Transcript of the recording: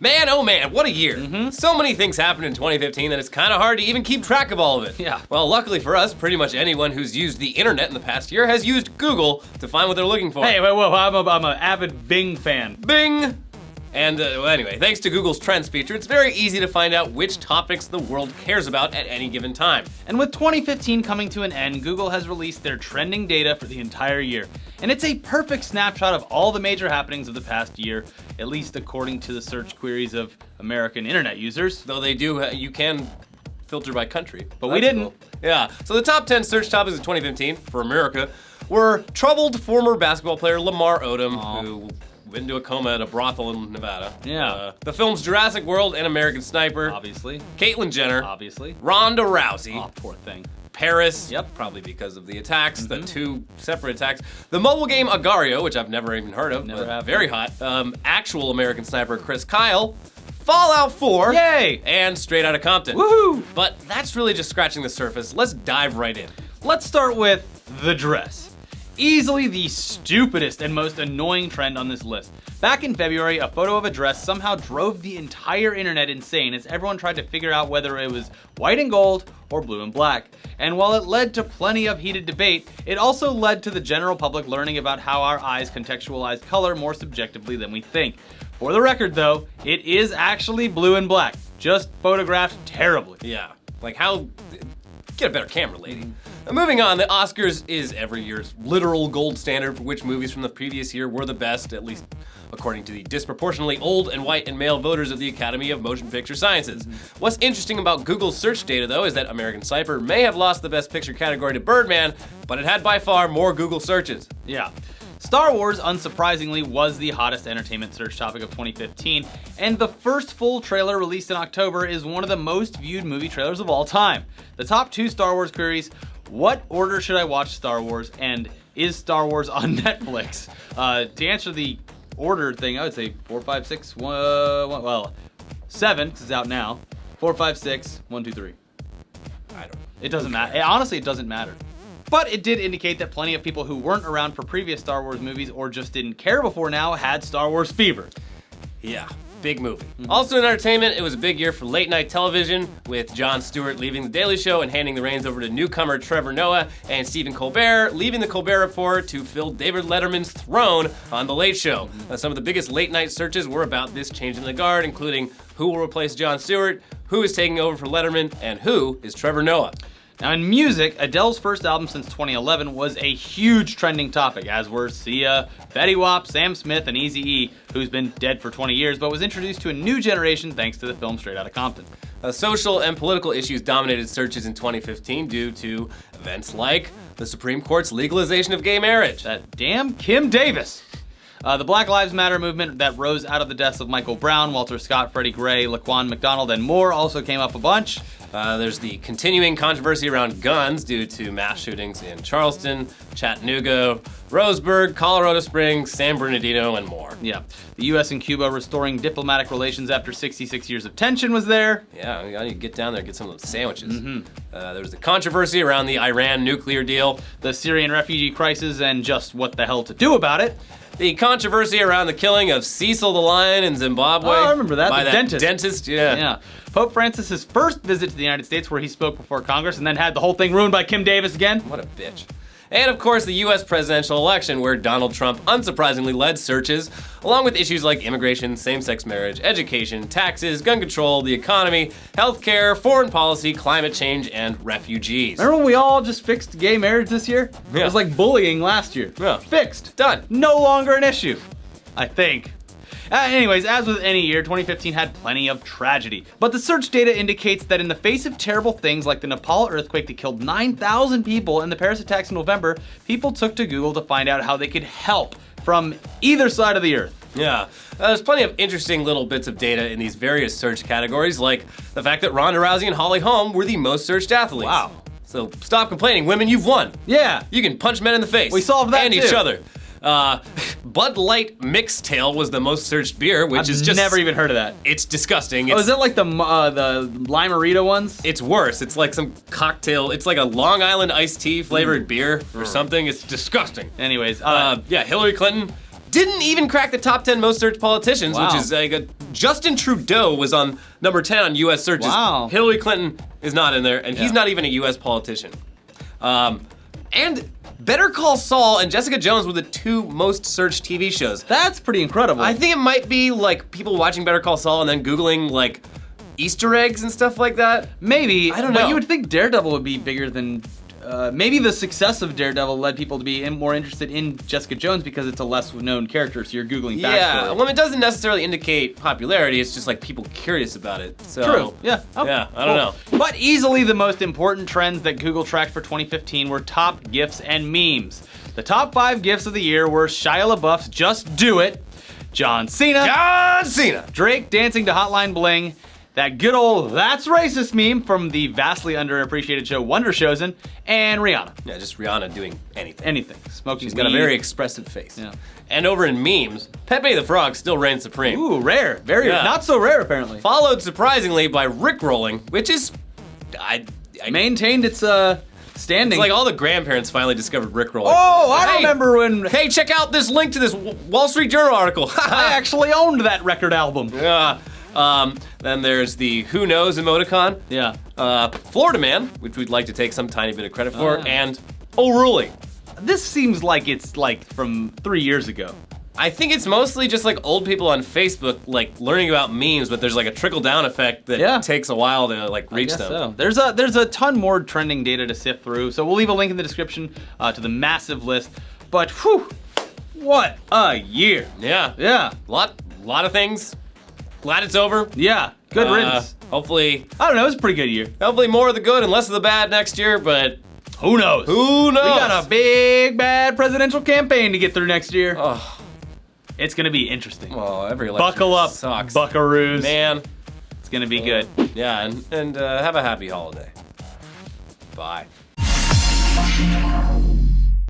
Man, oh man, what a year. So many things happened in 2015 that it's kind of hard to even keep track of all of it. Yeah. Well, luckily for us, pretty much anyone who's used the internet in the past year has used Google to find what they're looking for. Hey, whoa, I'm an avid Bing fan. Bing! And well, anyway, thanks to Google's Trends feature, it's very easy to find out which topics the world cares about at any given time. And with 2015 coming to an end, Google has released their trending data for the entire year. And it's a perfect snapshot of all the major happenings of the past year, at least according to the search queries of American internet users. Though they do, you can filter by country. But we didn't. Cool. Yeah, so the top 10 search topics of 2015 for America were troubled former basketball player Lamar Odom, who went into a coma at a brothel in Nevada. Yeah. The films Jurassic World and American Sniper. Obviously. Caitlyn Jenner. Obviously. Ronda Rousey. Oh, poor thing. Paris. Yep. Probably because of the attacks, the two separate attacks. The mobile game Agario, which I've never even heard of. Never have. Very hot. Actual American Sniper Chris Kyle. Fallout 4. Yay! And Straight Outta Compton. Woohoo! But that's really just scratching the surface. Let's dive right in. Let's start with the dress. Easily the stupidest and most annoying trend on this list. Back in February, a photo of a dress somehow drove the entire internet insane as everyone tried to figure out whether it was white and gold or blue and black. And while it led to plenty of heated debate, it also led to the general public learning about how our eyes contextualize color more subjectively than we think. For the record though, it is actually blue and black, just photographed terribly. Yeah, like how, get a better camera, lady. Moving on, the Oscars is every year's literal gold standard for which movies from the previous year were the best, at least according to the disproportionately old and white and male voters of the Academy of Motion Picture Sciences. What's interesting about Google's search data, though, is that American Sniper may have lost the Best Picture category to Birdman, but it had by far more Google searches. Yeah. Star Wars, unsurprisingly, was the hottest entertainment search topic of 2015, and the first full trailer released in October is one of the most viewed movie trailers of all time. The top two Star Wars queries: what order should I watch Star Wars, and is Star Wars on Netflix? To answer the order thing, I would say 4, 5, 6, 7, because it's out now. 4, 5, 6, 1, 2, 3. I don't know. It doesn't matter. Honestly, it doesn't matter. But it did indicate that plenty of people who weren't around for previous Star Wars movies or just didn't care before now had Star Wars fever. Yeah, big movie. Also in entertainment, it was a big year for late night television, with Jon Stewart leaving The Daily Show and handing the reins over to newcomer Trevor Noah, and Stephen Colbert leaving The Colbert Report to fill David Letterman's throne on The Late Show. Some of the biggest late night searches were about this change in the guard, including who will replace Jon Stewart, who is taking over for Letterman, and who is Trevor Noah. Now in music, Adele's first album since 2011 was a huge trending topic, as were Sia, Fetty Wap, Sam Smith, and Eazy-E, who's been dead for 20 years but was introduced to a new generation thanks to the film Straight Outta Compton. Social and political issues dominated searches in 2015 due to events like the Supreme Court's legalization of gay marriage. That damn Kim Davis. The Black Lives Matter movement that rose out of the deaths of Michael Brown, Walter Scott, Freddie Gray, Laquan McDonald, and more also came up a bunch. There's the continuing controversy around guns due to mass shootings in Charleston, Chattanooga, Roseburg, Colorado Springs, San Bernardino, and more. Yeah. The US and Cuba restoring diplomatic relations after 66 years of tension was there. Yeah, you gotta get down there and get some of those sandwiches. There was the controversy around the Iran nuclear deal. The Syrian refugee crisis and just what the hell to do about it. The controversy around the killing of Cecil the Lion in Zimbabwe. Oh, I remember that. By The that dentist. yeah. Yeah. Pope Francis's first visit to the United States, where he spoke before Congress and then had the whole thing ruined by Kim Davis again. What a bitch. And of course, the US presidential election, where Donald Trump unsurprisingly led searches, along with issues like immigration, same-sex marriage, education, taxes, gun control, the economy, healthcare, foreign policy, climate change, and refugees. Remember when we all just fixed gay marriage this year? Yeah. It was like bullying last year. Yeah. Fixed. Done. No longer an issue. I think. Anyways, as with any year, 2015 had plenty of tragedy. But the search data indicates that in the face of terrible things like the Nepal earthquake that killed 9,000 people and the Paris attacks in November, people took to Google to find out how they could help from either side of the earth. Yeah, there's plenty of interesting little bits of data in these various search categories, like the fact that Ronda Rousey and Holly Holm were the most searched athletes. Wow. So stop complaining, women, you've won. Yeah. You can punch men in the face. We solved that and too. each other. Bud Light Mixed Tail was the most searched beer, which is just never even heard of that. It's disgusting. Oh, is that like the Limerita ones? It's worse. It's like some cocktail. It's like a Long Island iced tea flavored beer or something. It's disgusting. Anyways, Yeah, Hillary Clinton, Didn't even crack the top 10 most searched politicians, Wow. which is like Justin Trudeau was on number 10 on U.S. searches. Wow. Hillary Clinton is not in there, and he's Yeah. not even a U.S. politician. And Better Call Saul and Jessica Jones were the 2 most searched TV shows. That's pretty incredible. I think it might be like people watching Better Call Saul and then Googling like Easter eggs and stuff like that. Maybe. I don't know. But you would think Daredevil would be bigger than. Maybe the success of Daredevil led people to be more interested in Jessica Jones because it's a less known character, so you're Googling backstory. Yeah, well, it doesn't necessarily indicate popularity. It's just like people curious about it. So, True. Yeah. Oh, Yeah, I don't know. But easily the most important trends that Google tracked for 2015 were top GIFs and memes. The top 5 GIFs of the year were Shia LaBeouf's Just Do It, John Cena, John Cena. Drake dancing to Hotline Bling, that good old That's Racist meme from the vastly underappreciated show Wonder Chosen, and Rihanna. Yeah, just Rihanna doing anything. Anything. Smoking She's got a weed. very expressive face. Yeah. And over in memes, Pepe the Frog still reigns supreme. Ooh, rare. Very Yeah. not so rare apparently. Followed surprisingly by Rickrolling, which is, I Maintained its standing. it's like all the grandparents finally discovered Rickrolling. Oh, I Hey, remember when Hey, check out this link to this Wall Street Journal article. I actually owned that record album. Yeah. Then there's the Who Knows emoticon. Yeah. Florida Man, which we'd like to take some tiny bit of credit for, yeah. and O'Ruly. This seems like it's like from 3 years ago. I think it's mostly just like old people on Facebook like learning about memes, but there's like a trickle down effect that Yeah. takes a while to like reach them. So. There's a ton more trending data to sift through, so we'll leave a link in the description to the massive list. But whew, what a year! Yeah. Yeah, Lot of things. Glad it's over. yeah. Good riddance. Hopefully I don't know. It was a pretty good year. more of the good and less of the bad next year, but Who knows? who knows? We got a big bad presidential campaign to get through next year. Oh, It's gonna be interesting. well, every election Buckle up, sucks. buckaroos. Man. It's gonna be good. Yeah, and have a happy holiday. Bye.